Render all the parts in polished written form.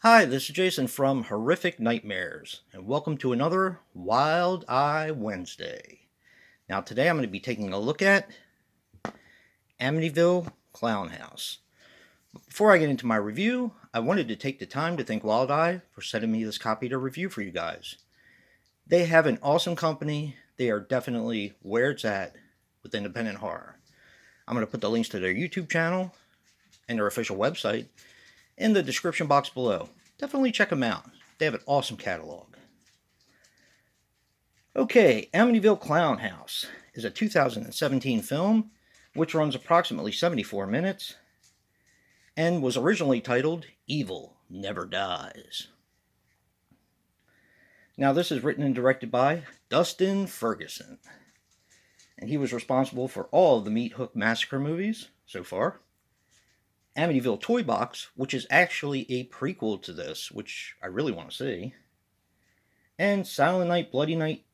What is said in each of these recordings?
Hi, this is Jason from Horrific Nightmares, and welcome to another Wild Eye Wednesday. Now, today I'm going to be taking a look at Amityville Clownhouse. Before I get into my review, I wanted to take the time to thank Wild Eye for sending me this copy to review for you guys. They have an awesome company. They are definitely where it's at with independent horror. I'm going to put the links to their YouTube channel and their official website in the description box below. Definitely check them out. They have an awesome catalog. Okay, Amityville Clownhouse is a 2017 film which runs approximately 74 minutes and was originally titled Evil Never Dies. Now, this is written and directed by Dustin Ferguson, and he was responsible for all of the Meat Hook Massacre movies so far. Amityville Toy Box, which is actually a prequel to this, which I really want to see. And Silent Night, Bloody Night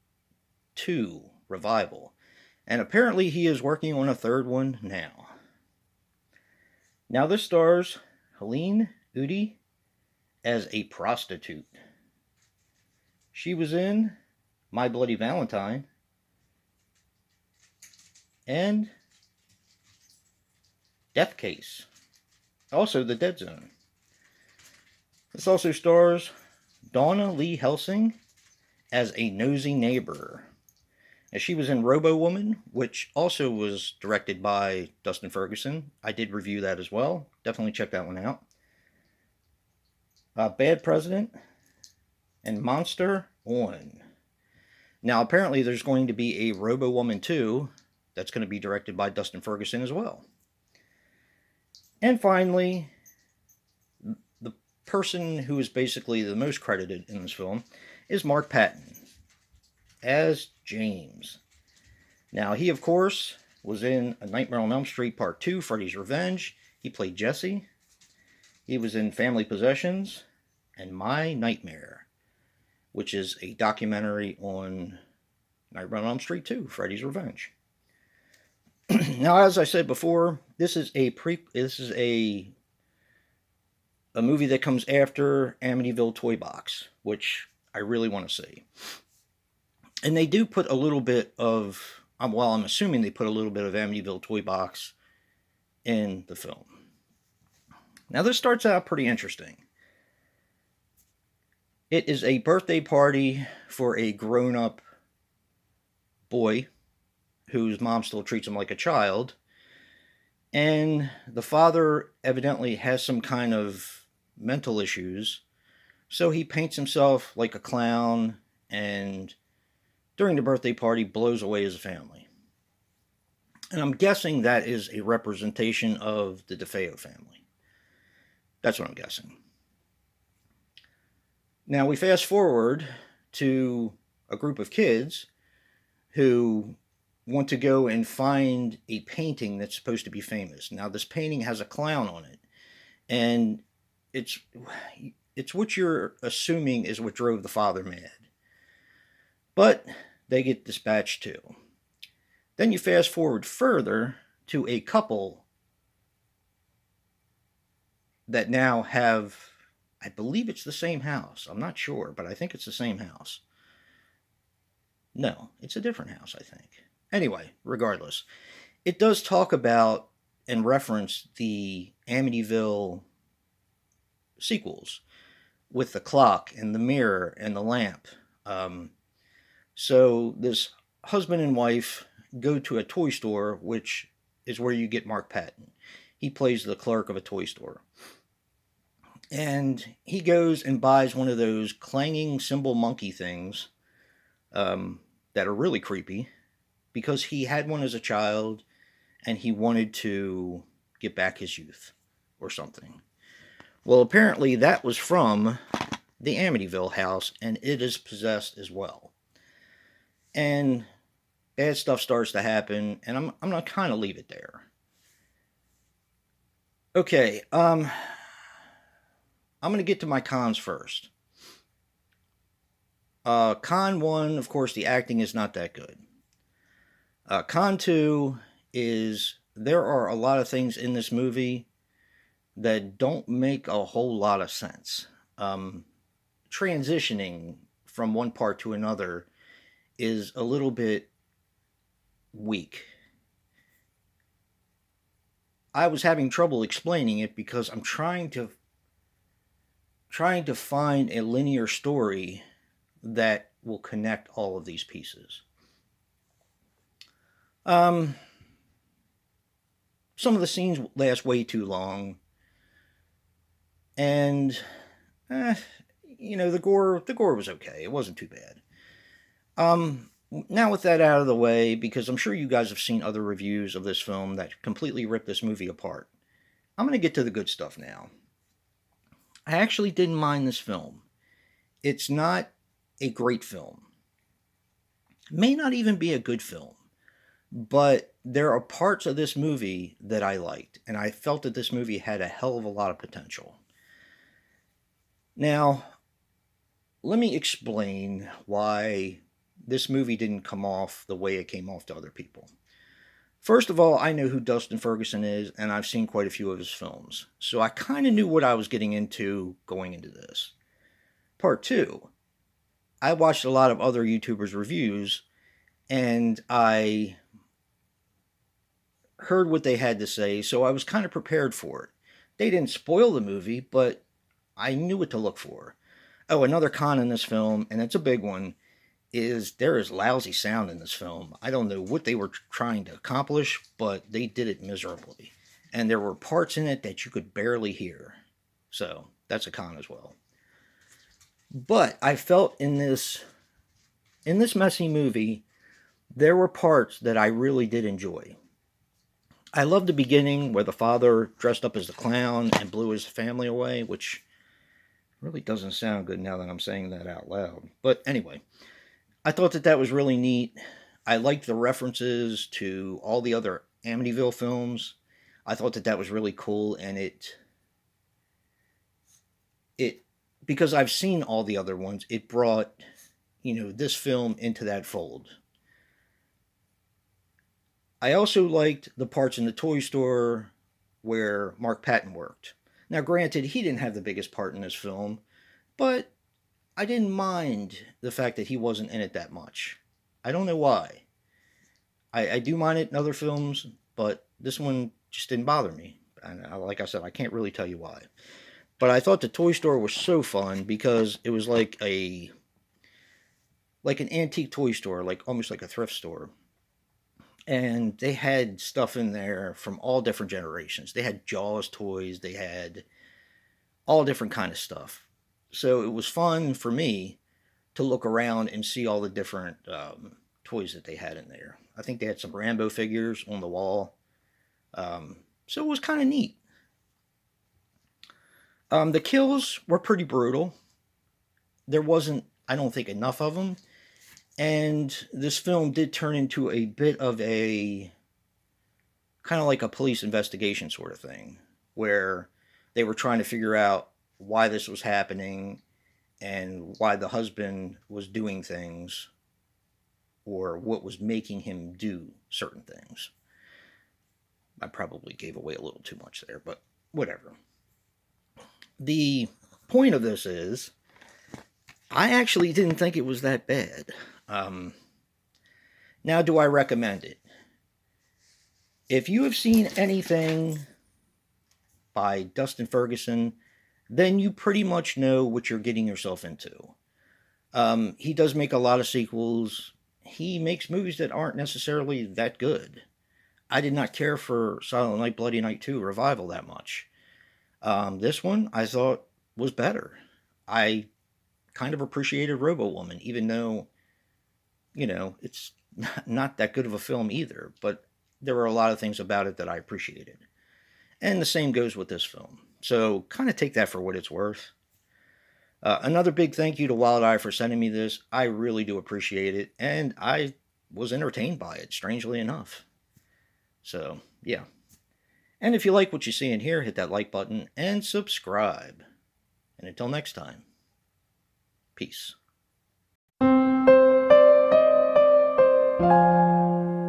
2 Revival. And apparently he is working on a third one now. Now this stars Helene Udy as a prostitute. She was in My Bloody Valentine and Death Case. Also, The Dead Zone. This also stars Donna Lee Helsing as a nosy neighbor. As she was in Robo Woman, which also was directed by Dustin Ferguson. I did review that as well. Definitely check that one out. Bad President and Monster On. Now, apparently there's going to be a Robo Woman 2 that's going to be directed by Dustin Ferguson as well. And finally, the person who is basically the most credited in this film is Mark Patton as James. Now, he, of course, was in A Nightmare on Elm Street Part 2, Freddy's Revenge. He played Jesse. He was in Family Possessions and My Nightmare, which is a documentary on Nightmare on Elm Street 2, Freddy's Revenge. Now, as I said before, this is a movie that comes after Amityville Toy Box, which I really want to see. And they do put a little bit of, well, I'm assuming they put a little bit of Amityville Toy Box in the film. Now, this starts out pretty interesting. It is a birthday party for a grown-up boy whose mom still treats him like a child. And the father evidently has some kind of mental issues. So he paints himself like a clown and during the birthday party blows away his family. And I'm guessing that is a representation of the DeFeo family. That's what I'm guessing. Now we fast forward to a group of kids who want to go and find a painting that's supposed to be famous. Now, this painting has a clown on it, and it's what you're assuming is what drove the father mad. But they get dispatched too. Then you fast forward further to a couple that now have, I believe it's the same house. I'm not sure, but I think it's the same house. No, it's a different house, I think. Anyway, regardless, it does talk about and reference the Amityville sequels with the clock and the mirror and the lamp. So this husband and wife go to a toy store, which is where you get Mark Patton. He plays the clerk of a toy store. And he goes and buys one of those clanging cymbal monkey things that are really creepy, because he had one as a child and he wanted to get back his youth or something. Well, apparently that was from the Amityville house, and it is possessed as well. And bad stuff starts to happen, and I'm going to kind of leave it there. Okay, I'm going to get to my cons first. Con 1, of course, the acting is not that good. Con 2 is there are a lot of things in this movie that don't make a whole lot of sense. transitioning from one part to another is a little bit weak. I was having trouble explaining it because I'm trying to find a linear story that will connect all of these pieces. Um, some of the scenes last way too long, and eh, the gore was okay. It wasn't too bad. Now with that out of the way, because I'm sure you guys have seen other reviews of this film that completely rip this movie apart, I'm going to get to the good stuff now. I actually didn't mind this film. It's not a great film. It may not even be a good film, but there are parts of this movie that I liked, and I felt that this movie had a hell of a lot of potential. Now, let me explain why this movie didn't come off the way it came off to other people. First of all, I know who Dustin Ferguson is, and I've seen quite a few of his films, so I kind of knew what I was getting into going into this. Part two, I watched a lot of other YouTubers' reviews, and I heard what they had to say, so I was kind of prepared for it. They didn't spoil the movie, but I knew what to look for. Oh, another con in this film, and it's a big one, is there is lousy sound in this film. I don't know what they were trying to accomplish, but they did it miserably. And there were parts in it that you could barely hear. So, that's a con as well. But I felt in this messy movie, there were parts that I really did enjoy. I loved the beginning where the father dressed up as the clown and blew his family away, which really doesn't sound good now that I'm saying that out loud. But anyway, I thought that was really neat. I liked the references to all the other Amityville films. I thought that was really cool, and it because I've seen all the other ones, it brought, this film into that fold. I also liked the parts in the toy store where Mark Patton worked. Now, granted, he didn't have the biggest part in this film, but I didn't mind the fact that he wasn't in it that much. I don't know why. I do mind it in other films, but this one just didn't bother me. And like I said, I can't really tell you why. But I thought the toy store was so fun because it was like an antique toy store, almost like a thrift store. And they had stuff in there from all different generations. They had Jaws toys. They had all different kind of stuff. So it was fun for me to look around and see all the different toys that they had in there. I think they had some Rambo figures on the wall. So it was kind of neat. The kills were pretty brutal. There wasn't, I don't think, enough of them. And this film did turn into a bit of a kind of like a police investigation sort of thing, where they were trying to figure out why this was happening and why the husband was doing things or what was making him do certain things. I probably gave away a little too much there, but whatever. The point of this is, I actually didn't think it was that bad. Now, do I recommend it? If you have seen anything by Dustin Ferguson, then you pretty much know what you're getting yourself into. He does make a lot of sequels. He makes movies that aren't necessarily that good. I did not care for Silent Night, Bloody Night 2 Revival that much. This one I thought was better. I kind of appreciated Robo-Woman, even though, it's not that good of a film either, but there were a lot of things about it that I appreciated. And the same goes with this film. So kind of take that for what it's worth. Another big thank you to Wild Eye for sending me this. I really do appreciate it, and I was entertained by it, strangely enough. So, yeah. And if you like what you see in here, hit that like button and subscribe. And until next time, peace.